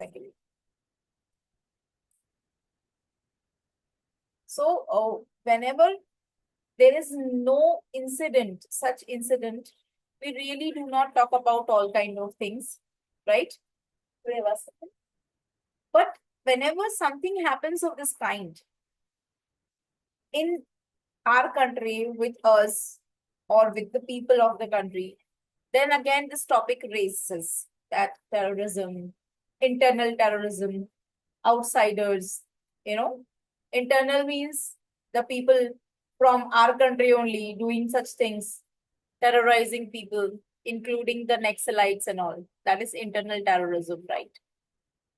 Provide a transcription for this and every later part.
Second. So whenever there is no incident, such incident, we really do not talk about all kind of things, right? Wait a second. But whenever something happens of this kind in our country with us or with the people of the country, then again this topic raises that terrorism, internal terrorism, outsiders, you know. Internal means the people from our country only doing such things, terrorizing people, including the Naxalites and all. That is internal terrorism, right?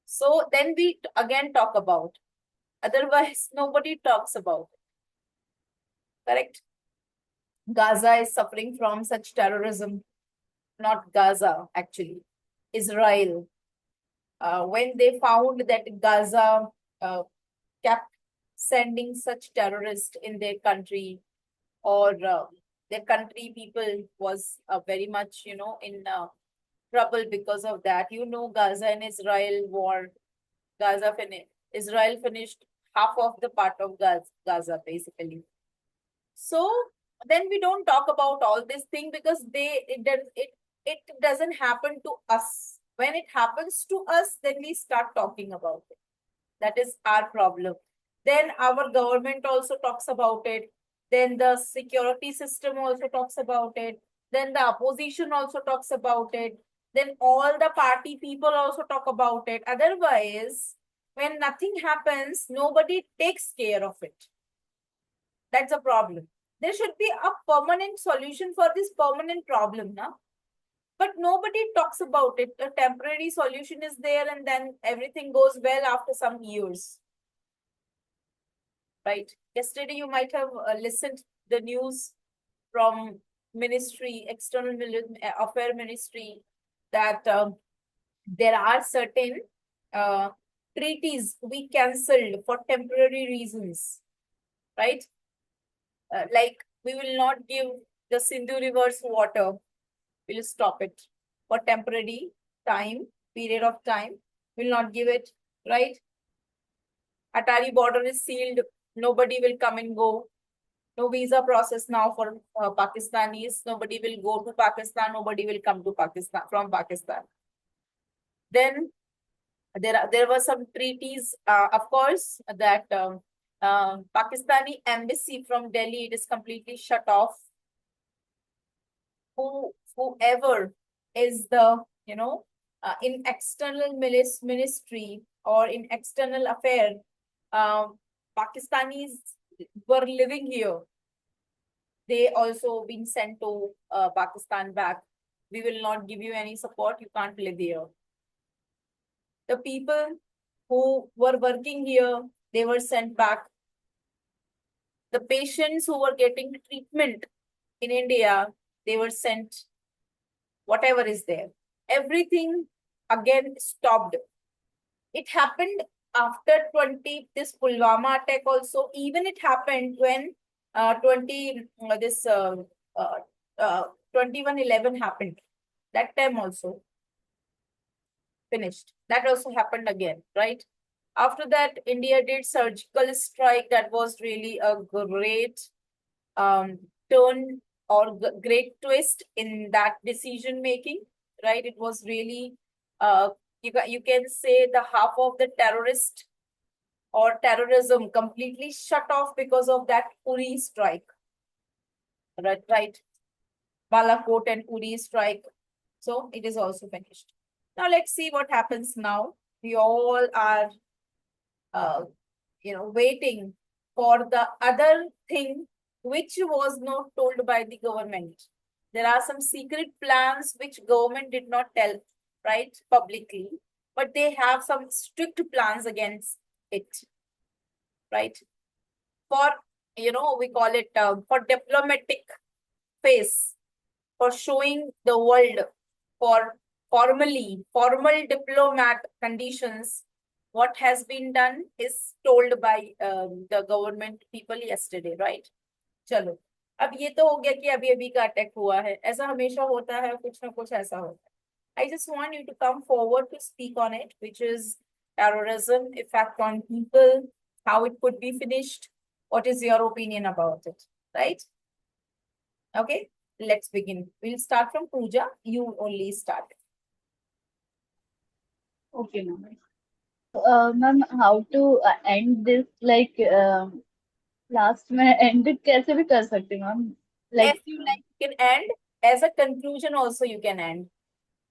So then we again talk about. Otherwise, nobody talks about it. Correct? Gaza is suffering from such terrorism. Not Gaza, actually. Israel. When they found that Gaza kept sending such terrorists in their country, or their country people was very much, in trouble because of that. Gaza and Israel war. Israel finished half of the part of Gaza basically. So then we don't talk about all this thing because it doesn't happen to us. When it happens to us, then we start talking about it. That is our problem. Then our government also talks about it. Then the security system also talks about it. Then the opposition also talks about it. Then all the party people also talk about it. Otherwise, when nothing happens, nobody takes care of it. That's a problem. There should be a permanent solution for this permanent problem now. But nobody talks about it. A temporary solution is there, and then everything goes well after some years. Right? Yesterday, you might have listened the news from Ministry, External Affair Ministry, that there are certain treaties we cancelled for temporary reasons. Right? Like we will not give the Sindhu River's water. We'll stop it for temporary period of time. We'll not give it, right? Atari border is sealed. Nobody will come and go. No visa process now for Pakistanis. Nobody will go to Pakistan. Nobody will come to Pakistan from Pakistan. Then there were some treaties, of course, that Pakistani embassy from Delhi, it is completely shut off. Whoever is the in external ministry or in external affair, Pakistanis were living here. They also been sent to Pakistan back. We will not give you any support. You can't live here. The people who were working here, they were sent back. The patients who were getting treatment in India, they were sent. Whatever is there, everything again stopped. It happened after this Pulwama attack also. Even it happened when 2111 happened. That time also finished. That also happened again, right? After that, India did surgical strike. That was really a great turn or great twist in that decision making, right? It was really, you can say the half of the terrorist or terrorism completely shut off because of that Uri strike, right? Balakot and Uri strike. So it is also finished. Now let's see what happens now. We all are, waiting for the other thing which was not told by the government. There are some secret plans which government did not tell, right, publicly, but they have some strict plans against it, right? For, we call it for diplomatic phase, for showing the world, for formal diplomat conditions. What has been done is told by the government people yesterday, right? चलो, अब ये तो हो गया कि अभी अभी का अटैक हुआ है. ऐसा हमेशा होता है, कुछ ना कुछ ऐसा होता है. I just want you to come forward to speak on it, which is terrorism, effect on people, how it could be finished. What is your opinion about it? Right? Okay, let's begin. We'll start from Pooja. You only start. Okay, ma'am. Ma'am, how to end this? Like last में end कैसे भी कर सकते हैं, ma'am. As Like you like, you can end. As a conclusion, also you can end.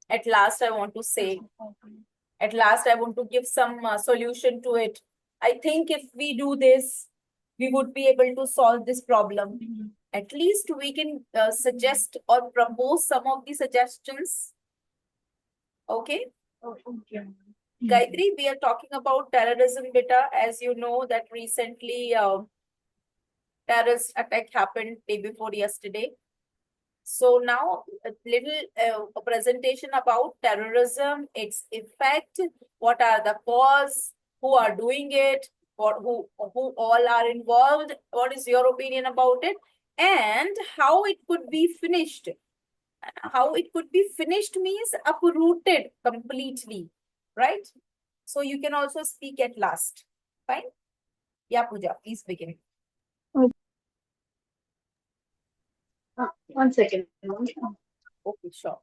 At last, I want to say, okay. at last, I want to give some solution to it. I think if we do this, we would be able to solve this problem. Mhm. At least we can suggest or propose some of the suggestions. Okay. Okay. Gayatri, we are talking about terrorism, beta. As you know, that recently terrorist attack happened day before yesterday. So now a little a presentation about terrorism, its effect, what are the cause, who are doing it, what who all are involved, what is your opinion about it, and how it could be finished. How it could be finished means uprooted completely, right? So you can also speak at last. Fine? Yeah, Pooja, please begin. One second, ma'am. Okay, sure.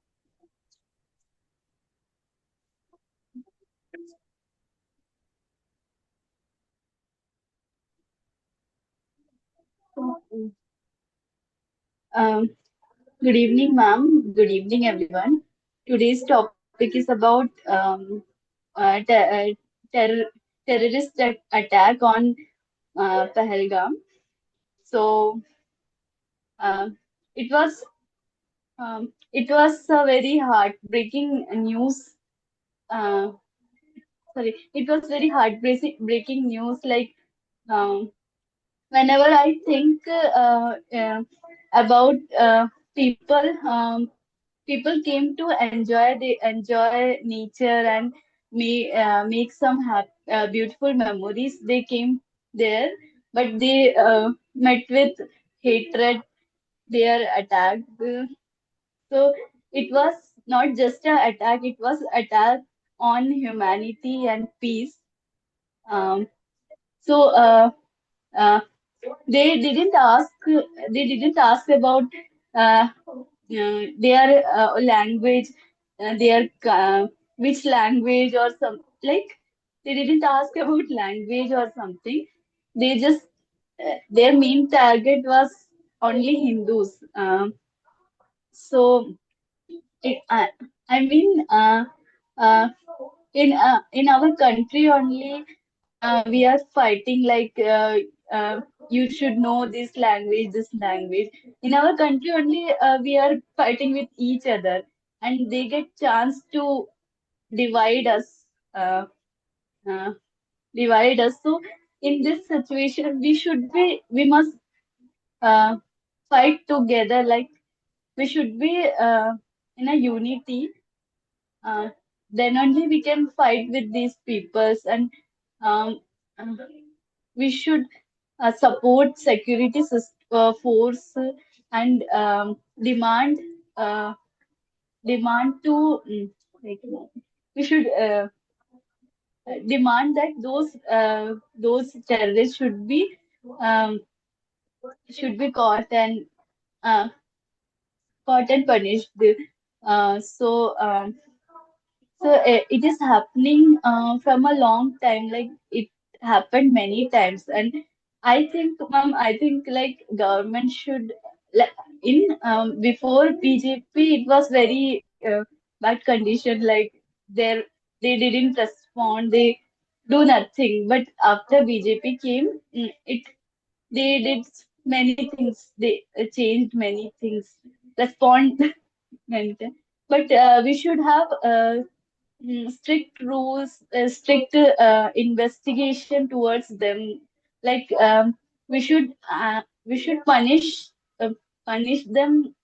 Um, Good evening, ma'am. Good evening, everyone. Today's topic is about terror terrorist attack on Pahalgam. So uh, it was it was a very heartbreaking news. Uh, Sorry, it was very heartbreaking breaking news. Like um, whenever I think about people, people came to enjoy they enjoy nature and make some beautiful memories. They came there, but they met with hatred. They are attacked. So it was not just an attack; it was attack on humanity and peace. Um, so uh, they didn't ask about their language, their which language or some like they didn't ask about language or something. They just their main target was only Hindus. So it, I mean, in our country only, we are fighting like you should know this language, this language. In our country only, we are fighting with each other, and they get chance to divide us, uh, uh, divide us. So in this situation, we must uh, fight together. Like we should be in a unity, uh, then only we can fight with these peoples and um, uh, we should support force and uh, demand to like, we should demand that those terrorists um, should be uh, caught and punished. So it is happening from a long time. Like it happened many times, and I think, ma'am, I think like government should like in before BJP, it was very bad condition. Like there, they didn't respond. They do nothing. But after BJP came, it they did many things. They changed many things. Respond many things. But we should have strict rules, strict investigation towards them. Like we should punish them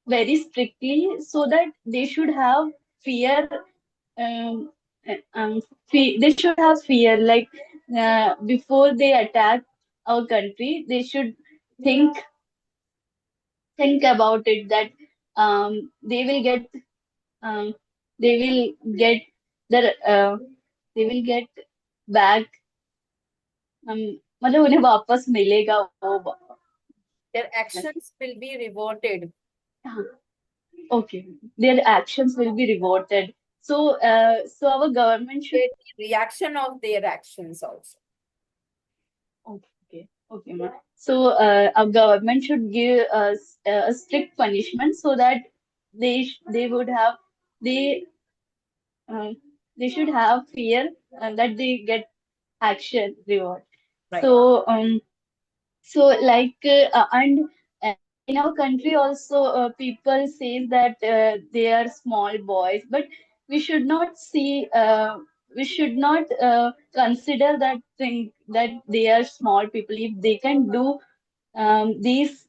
very strictly so that they should have fear. Um, they should have fear. Like before they attack our country, they should think think about it that they will get. they will get their they will get back, मतलब उन्हें वापस मिलेगा वो Their actions will be rewarded. हाँ, okay, their actions will be rewarded. So so our government should The reaction of their actions also. okay, okay, ma'am. So our government should give us a strict punishment so that they would have they uh, they should have fear that they get action reward. Right. So so like and in our country also people say that they are small boys, but we should not see we should not consider that thing that they are small people if they can do these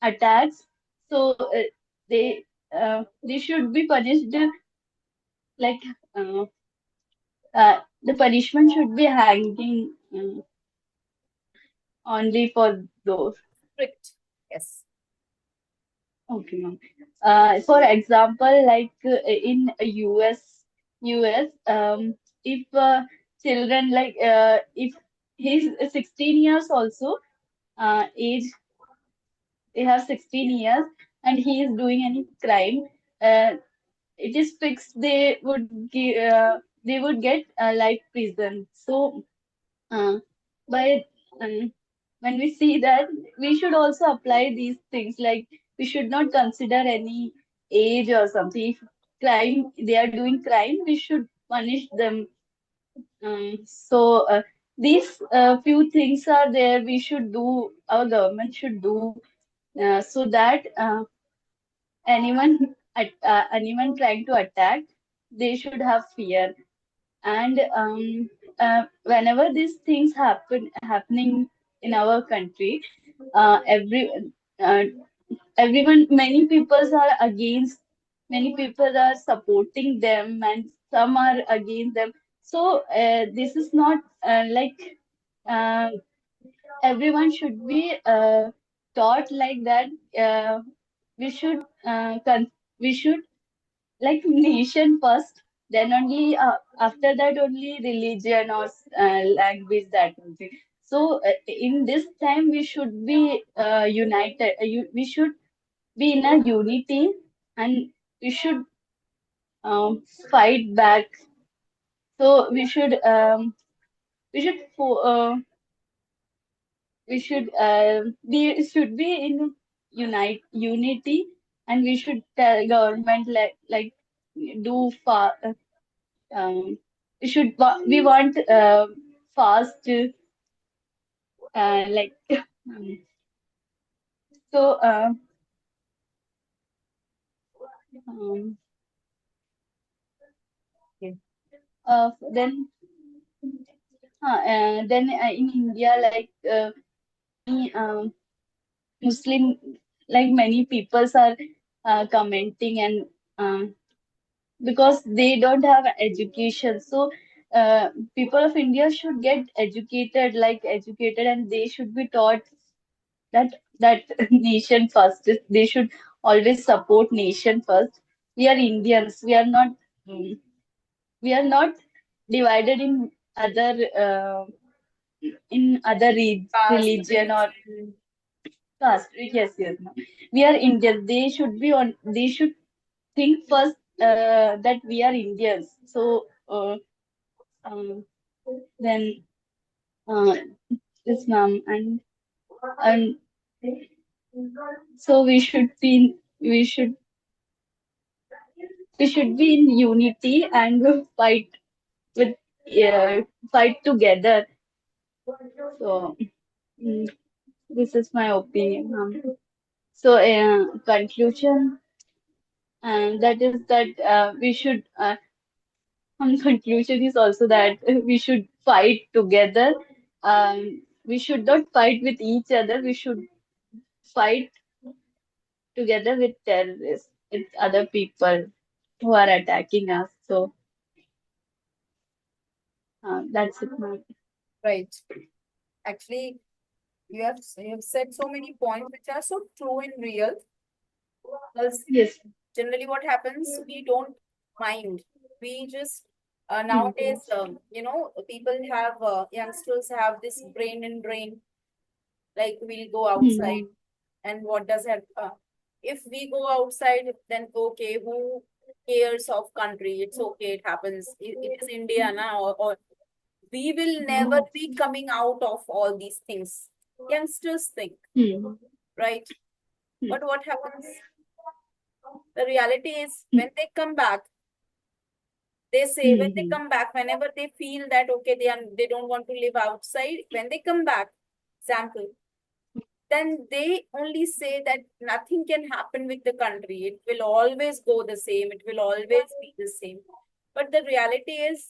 attacks. So they should be punished like uh, the punishment should be hanging only for those. Strict. Yes. Okay, ma'am. For example, like in US, if children like if he's 16 years also age, they have 16 years and he is doing any crime, it is fixed they would get life prison. So by when we see that, we should also apply these things. Like we should not consider any age or something. If they are doing crime, we should punish them. So these few things are there. We should do. Our government should do so that anyone trying to attack, they should have fear. And whenever these things happening in our country, uh, everyone, many people are against, many people are supporting them, and some are against them. So this is not like uh, everyone should be taught like that. We should we should like nation first, then only after that only religion or language, that will be. So in this time we should be united. We should be in a unity, and we should fight back. So we should should be in unity, and we should tell government like do far we want fast like so um, Okay. then in India, like many Muslim, like many peoples are commenting, and because they don't have education, so people of India should get educated, and they should be taught that nation first. They should always support nation first. We are Indians. Mm, we are not divided in other Caste, religion or religion. caste. Yes, yes. No. We are Indians. They should be on. They should think first that we are Indians. So um, then uh, yes, ma'am, and so we should be in unity and with fight together. So mm, this is my opinion, ma'am. So conclusion, and that is that we should conclusion is also that we should fight together. We should not fight with each other. We should fight together with terrorists, with other people who are attacking us. So that's it, ma'am. Right. Actually, you have said so many points which are so true and real. Because Yes. generally what happens, we don't. mind. We just nowadays, people have youngsters have this brain and brain. Like we'll go outside, and what does that? If we go outside, then okay, who cares of country? It's okay, it happens. It is India now, or we will never be coming out of all these things. Youngsters think, right? But what happens? The reality is when they come back, they say when they come back, whenever they feel that okay, they don't want to live outside, when they come back, example, then they only say that nothing can happen with the country. It will always go the same. It will always be the same. But the reality is,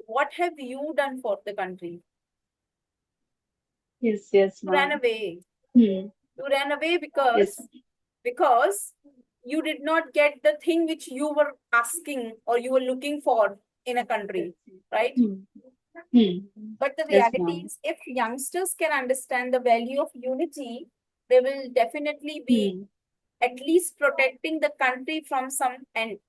what have you done for the country? Yes, yes, You ran ma'am. away. Hmm. You ran away Yes. because you did not get the thing which you were asking or you were looking for in a country, right? Hmm. Hmm. But the Yes, reality ma'am. is, if youngsters can understand the value of unity, they will definitely be Hmm. at least protecting the country from some end,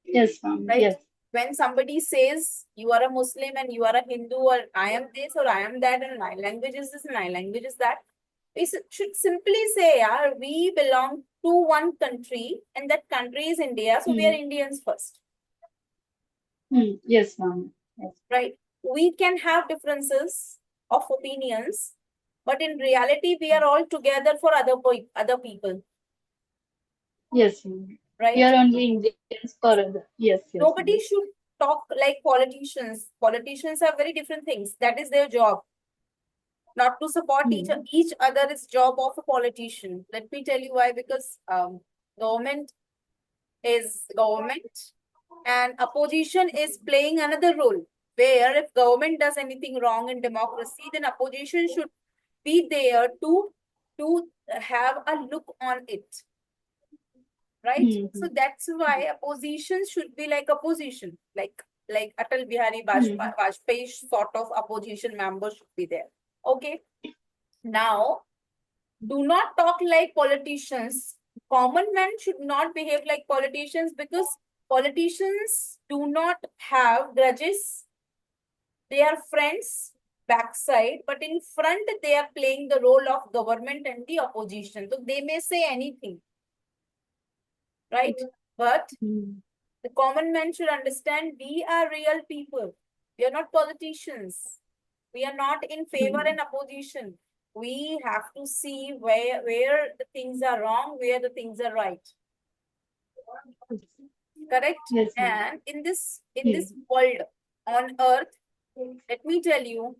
Yes, ma'am. right? Yes. When somebody says you are a Muslim and you are a Hindu, or I am this or I am that, and my language is this and my language is that, we should simply say, yeah, we belong to one country and that country is India, so we are Hmm. Indians first, Hmm. Yes, ma'am. Yes. right? We can have differences of opinions, but in reality, we are all together for other people, Yes, ma'am. We right? are only Indians for other. Yes, yes, ma'am. Nobody should talk like politicians. Politicians are very different things. That is their job. Not to support Hmm. each other is job of a politician. Let me tell you why. Because government is government, and opposition is playing another role. Where if government does anything wrong in democracy, then opposition should be there to have a look on it, right? Hmm. So that's why opposition should be like opposition, like Atal Bihari Hmm. Vajpayee sort of opposition member should be there. Okay, now do not talk like politicians. Common men should not behave like politicians because politicians do not have grudges. They are friends backside, but in front they are playing the role of government and the opposition. So they may say anything, right? But Hmm. the common man should understand we are real people. We are not politicians. We are not in favor Hmm. and opposition. We have to see where the things are wrong, where the things are right. Correct? Yes, ma'am. And in this Hmm. world on earth, let me tell you,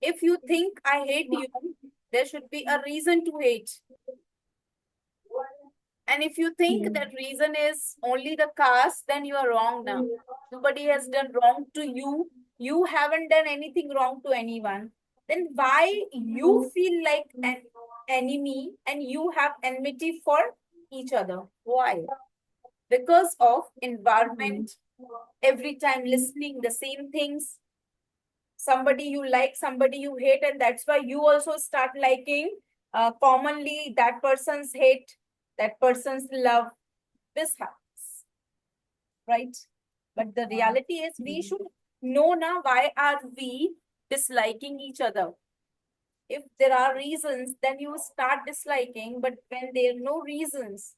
if you think I hate you, there should be a reason to hate. And if you think Hmm. that reason is only the caste, then you are wrong now. Nobody has done wrong to you. You haven't done anything wrong to anyone. Then why you feel like an enemy and you have enmity for each other? Why? Because of environment, every time listening the same things, somebody you like, somebody you hate, and that's why you also start liking commonly that person's hate, that person's love. This happens, right? But the reality is we should know now why are we disliking each other. If there are reasons, then you start disliking, but when there are no reasons,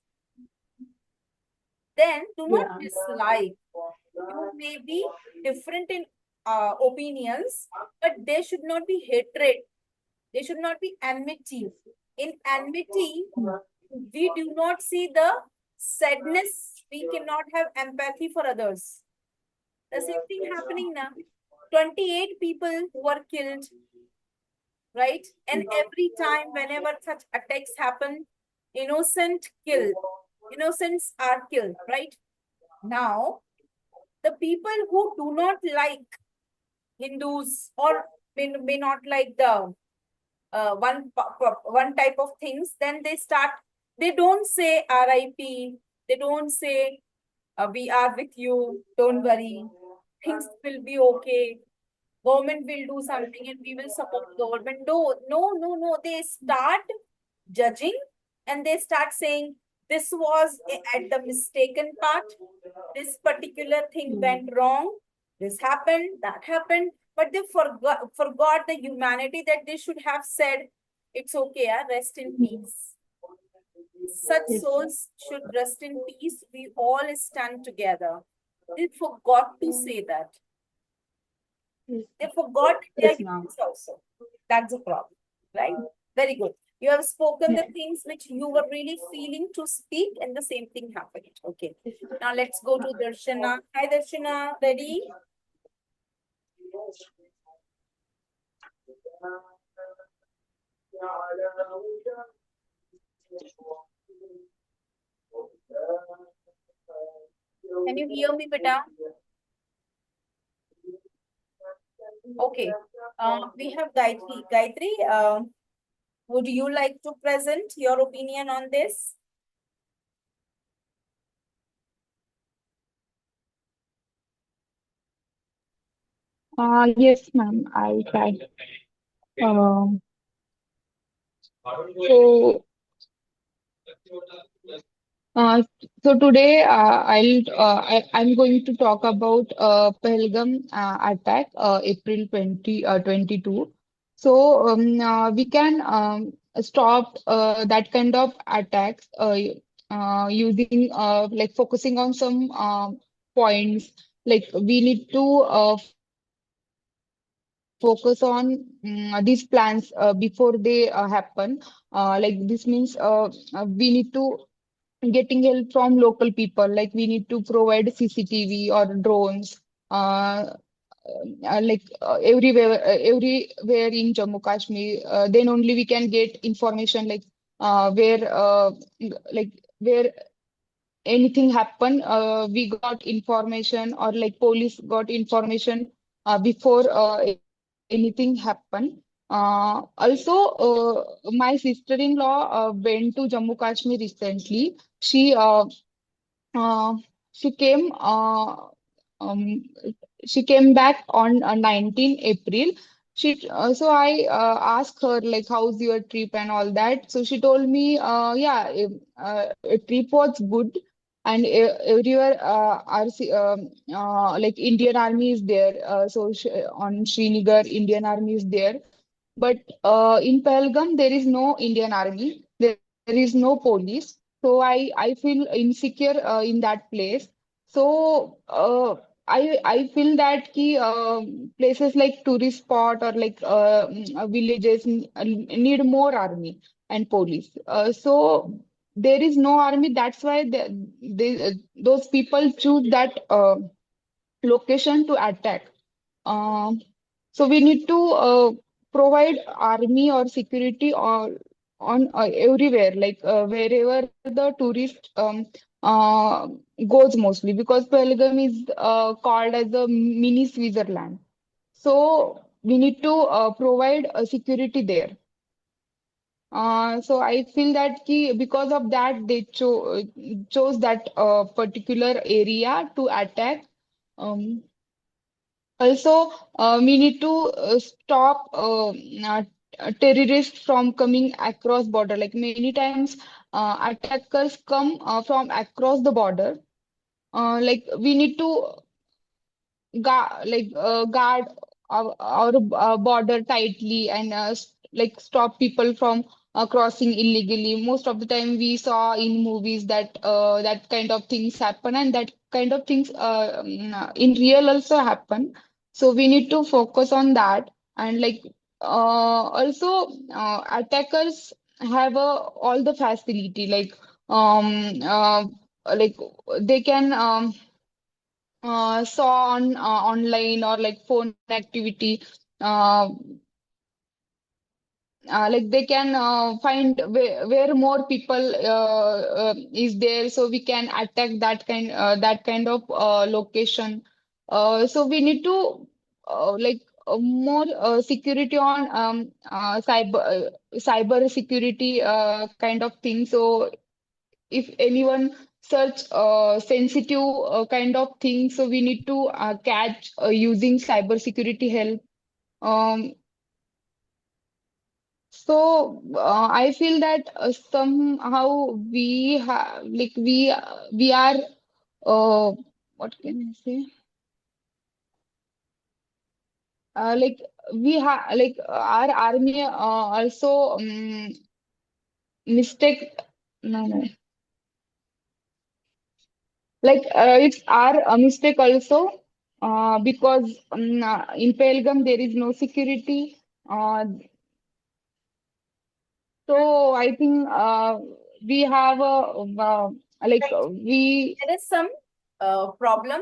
then do not Yeah. dislike. You may be different in opinions, but there should not be hatred. There should not be enmity. In enmity, we do not see the sadness. We cannot have empathy for others. The same thing happening now. 28 people were killed, right? And every time, whenever such attacks happen, innocents are killed, right? Now, the people who do not like Hindus or may not like the one type of things, then they don't say RIP, they don't say we are with you, don't worry, things will be okay, government will do something and we will support government. No, no, no, no. They start judging and they start saying this was at the mistaken part. This particular thing Mm. went wrong. This happened, that happened. But they forgot the humanity that they should have said, it's okay, rest in peace. Such Yes, ma'am. souls should rest in peace. We all stand together. They forgot to say that. Yes, They forgot they are yes, ma'am. humans also. That's the problem, right? Very good. You have spoken the things which you were really feeling to speak, and the same thing happened. Okay. Now let's go to Darshana. Hi, Darshana. Ready? Can you hear me, beta? Okay. We have Gayatri. Gayatri, would you like to present your opinion on this? Yes, ma'am. I'll try. Um, so, uh, so today I'm going to talk about Pahalgam attack, April 2022. So we can stop that kind of attacks using like focusing on some points. Like we need to focus on these plans before they happen. Like this means we need to getting help from local people. Like we need to provide CCTV or drones. Everywhere in Jammu Kashmir, then only we can get information like where where anything happen, we got information, or like police got information before anything happen. Also, my sister-in-law went to Jammu Kashmir recently. Uh, she came she came back on 19 April. So I asked her like how's your trip and all that. So she told me trip was good, and everywhere like Indian Army is there. So on Srinagar, Indian Army is there. But in Pahalgam, there is no Indian Army. There is no police. So I feel insecure in that place. So I feel that places like tourist spot or like villages need more army and police. So there is no army. That's why those people choose that location to attack. Um, so we need to provide army or security on everywhere, like wherever the tourist uh, goes mostly, because Pelgam is called as the mini Switzerland. So we need to provide security there. So I feel that because of that they chose that particular area to attack. Um, Also, we need to stop terrorists from coming across border. Like many times, attackers come from across the border. Like we need to guard our border tightly, and like stop people from crossing illegally. Most of the time we saw in movies that that kind of things happen, and that kind of things in real also happen. So we need to focus on that. And like also attackers have all the facility, like they can saw on online or like phone activity. uh, like they can find where more people is there, so we can attack that kind of location. So we need to more security on cyber security kind of thing. So if anyone search sensitive kind of things, so we need to catch using cyber security help. Um, I feel that somehow we have like we are what can I say? Like we have like our army also mistake. No. Like it's our mistake also because in Pelgam there is no security. Uh, so I think we have a like Right. we There is some problem.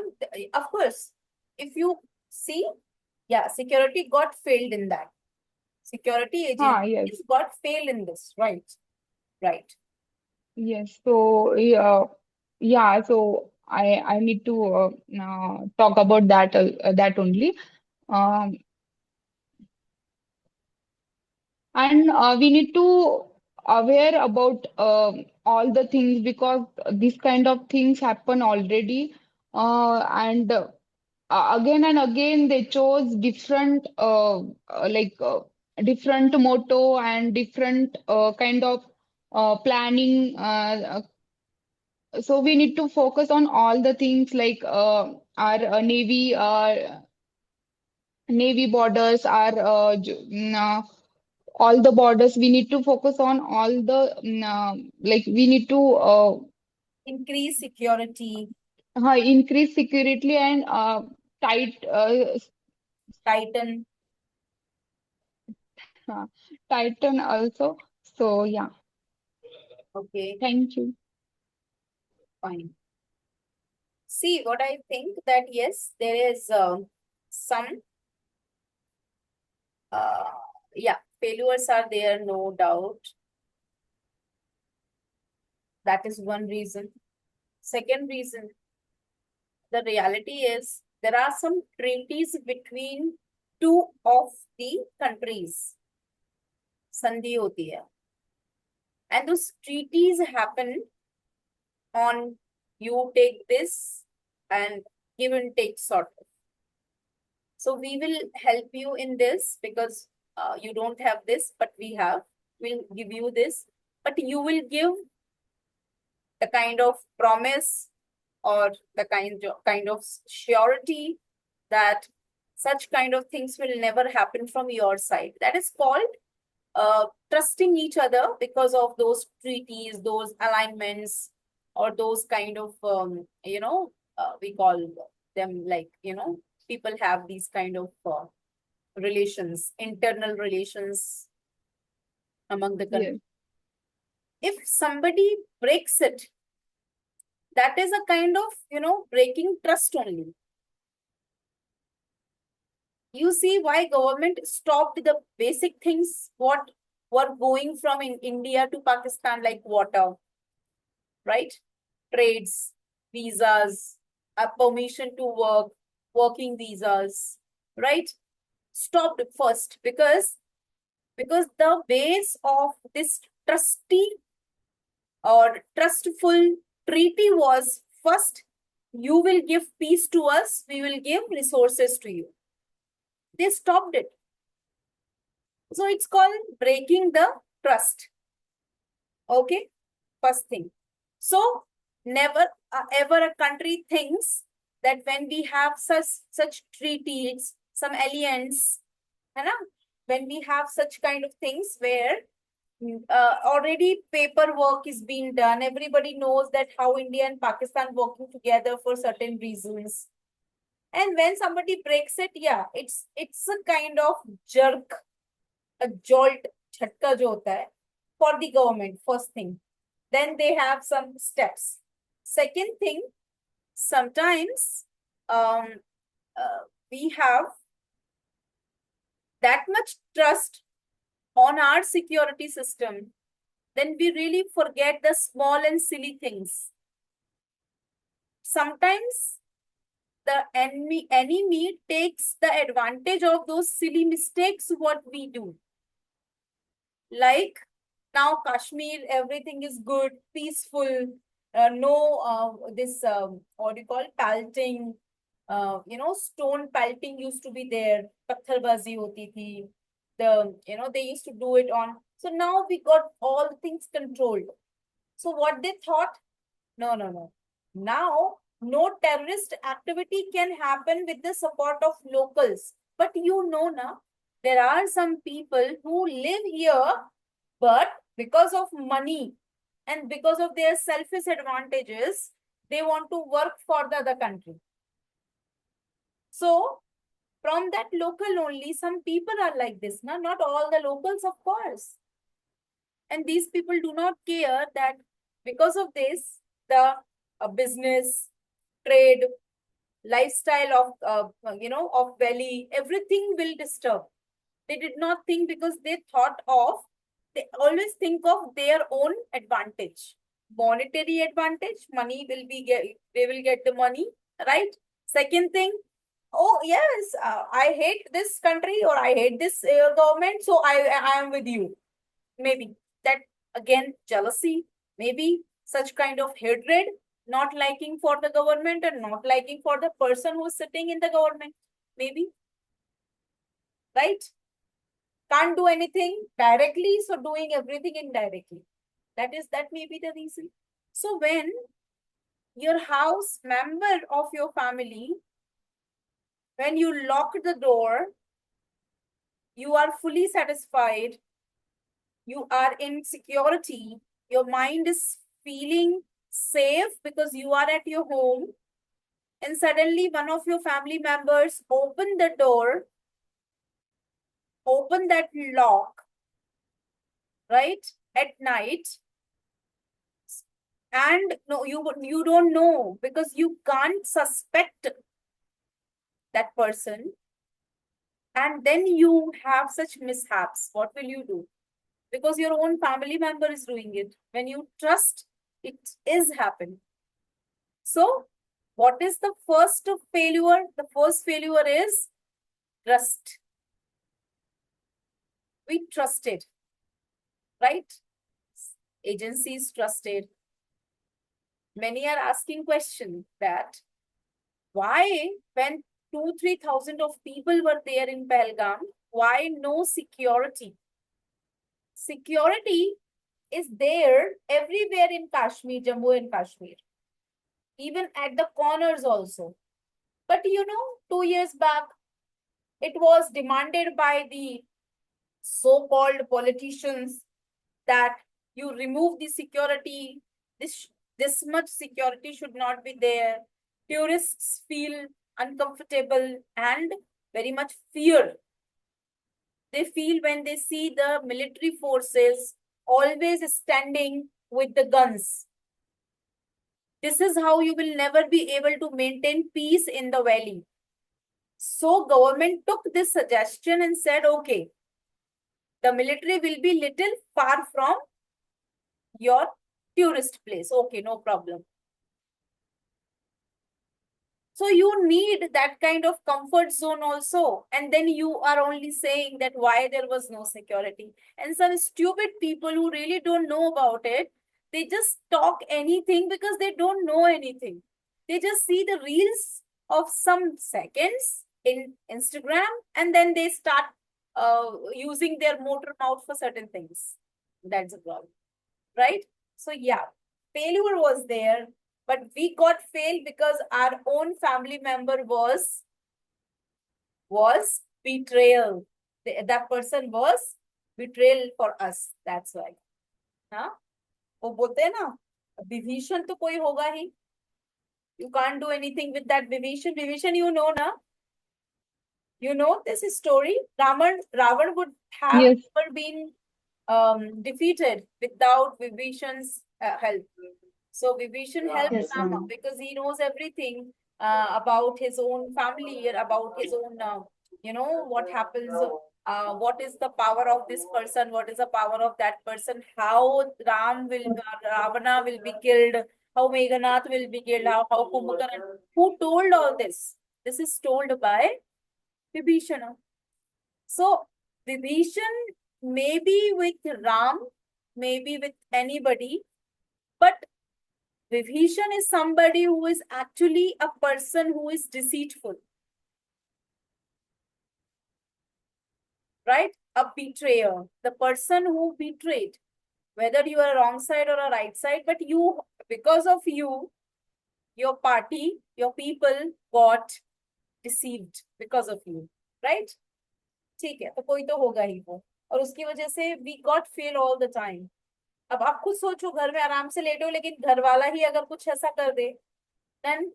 Of course, if you see, yeah, security got failed in that. Security yes, agencies got failed in this, right? Right. yes. So yeah. So I need to talk about that only. Um, and we need to aware about all the things because this kind of things happen already and again and again they chose different different motto and different kind of planning so we need to focus on all the things like our navy borders our all the borders we need to focus on all the like we need to Increase security, increase security and tight tighten. uh, tighten also so yeah Okay, thank you fine. See, what I think that yes, there is some, uh, yeah, failures are there, no doubt. That is one reason. Second reason, the reality is there are some treaties between two of the countries. Sandhi hoti hai. And those treaties happen on you take this and give and take sort of. So we will help you in this because you don't have this, but we have. We'll give you this, but you will give the kind of promise or the kind of surety that such kind of things will never happen from your side. That is called trusting each other because of those treaties, those alignments, or those kind of we call them like people have these kind of relations, internal relations among the country. yes If somebody breaks it, that is a kind of breaking trust only. You see why government stopped the basic things what were going from in India to Pakistan, like water, right? Trades, visas, a permission to work, working visas, right? Stopped first because the base of this trusty or trustful treaty was first, you will give peace to us, we will give resources to you. They stopped it. So it's called breaking the trust. Okay, first thing. So never ever a country thinks that when we have such treaties, some alliance, है ना? When we have such kind of things where already paperwork is being done, everybody knows that how India and Pakistan working together for certain reasons. And when somebody breaks it, yeah, it's a kind of jerk, a jolt, झटका जो होता है for the government, first thing. Then they have some steps. Second thing, sometimes um, we have that much trust on our security system, then we really forget the small and silly things. Sometimes the enemy takes the advantage of those silly mistakes what we do. Like now Kashmir, everything is good, peaceful, no this what do you call pelting, stone pelting used to be there, patharbazi hoti thi, they used to do it on. So now we got all things controlled. So what they thought, no. Now, no terrorist activity can happen with the support of locals. But now, there are some people who live here, but because of money and because of their selfish advantages, they want to work for the other country. So, from that local only, some people are like this. Not all the locals, of course. And these people do not care that because of this, the business, trade, lifestyle of Valley, everything will disturb. They did not think because they always think of their own advantage. Monetary advantage, they will get the money, right? Second thing, oh yes, I hate this country or I hate this government, so I am with you. Maybe that again jealousy, maybe such kind of hatred, not liking for the government and not liking for the person who is sitting in the government, maybe, right? Can't do anything directly, so doing everything indirectly. That may be the reason. So when your house member of your family, when you lock the door, you are fully satisfied, you are in security, your mind is feeling safe because you are at your home, and suddenly one of your family members open the door, open that lock, right, at night, and no, you don't know because you can't suspect that person, and then you have such mishaps. What will you do? Because your own family member is doing it. When you trust, it is happening. So, what is the first failure? The first failure is trust. We trusted, right? Agencies trusted. Many are asking question that why, when 2,000-3,000 of people were there in Pahalgam, why no security? Security is there everywhere in Kashmir, Jammu and Kashmir, even at the corners also. But 2 years back, it was demanded by the so-called politicians that you remove the security. This much security should not be there. Tourists feel uncomfortable and very much fear. They feel when they see the military forces always standing with the guns. This is how you will never be able to maintain peace in the valley. So government took this suggestion and said, okay, the military will be little far from your tourist place. Okay, no problem. So you need that kind of comfort zone also. And then you are only saying that why there was no security. And some stupid people who really don't know about it, they just talk anything because they don't know anything. They just see the reels of some seconds in Instagram and then they start using their motor mouth for certain things. That's a problem, right? So yeah, failure was there, but we got failed because our own family member was betrayal. That person was betrayal for us. That's why. हाँ वो बोलते हैं ना विभीषण तो कोई होगा ही. You can't do anything with that Vibhishan. Vibhishan, na? You know this story. Ravan would have Yes. never been defeated without Vibhishan's help. So Vibhishan helped Yes, Rama ma'am. because he knows everything about his own family, about his own, what happens, what is the power of this person, what is the power of that person, how Ravana will be killed, how Meghanath will be killed, how Kumbhakarna. Who told all this? This is told by Vibhishana. So Vibhishan maybe with Ram, maybe with anybody, but Vibhishan is somebody who is actually a person who is deceitful. Right? a betrayer, the person who betrayed, whether you are a wrong side or a right side, but you, because of you, your party, your people got deceived because of you, right? ठीक है, तो कोई तो होगा ही वो, और उसकी वजह से we got fail all the time. अब आप खुद सोचो, घर में आराम से लेटो, लेकिन घर वाला ही अगर कुछ ऐसा कर दे, then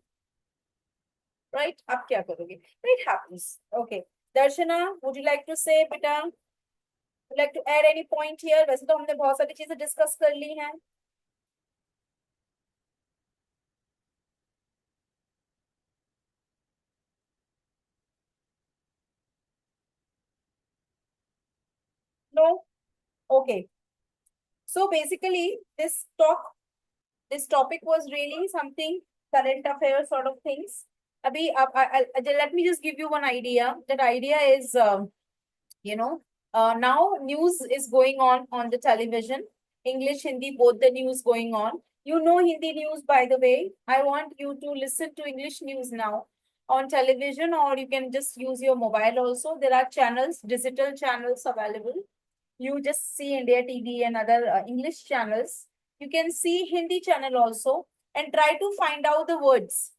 right, आप क्या करोगे? It happens. Okay. Darshana, would you like to say, बेटा, would like to add any point here? वैसे तो हमने बहुत सारी चीजें डिस्कस कर ली हैं. No? Okay. So basically, this topic was really something current affairs sort of things. Abhi, let me just give you one idea. That idea is, you know, now news is going on the television, English, Hindi, both the news going on. You know Hindi news, by the way. I want you to listen to English news now on television, or you can just use your mobile also. There are channels, digital channels available. You just see India TV and other English channels. You can see Hindi channel also and try to find out the words.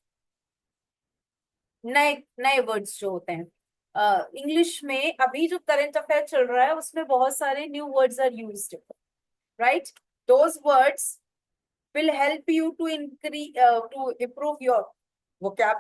नए नए words जो होते हैं English में. अभी जो current affair चल रहा है उसमें बहुत सारे new words are used, right? Those words will help you to increase to improve your vocabulary.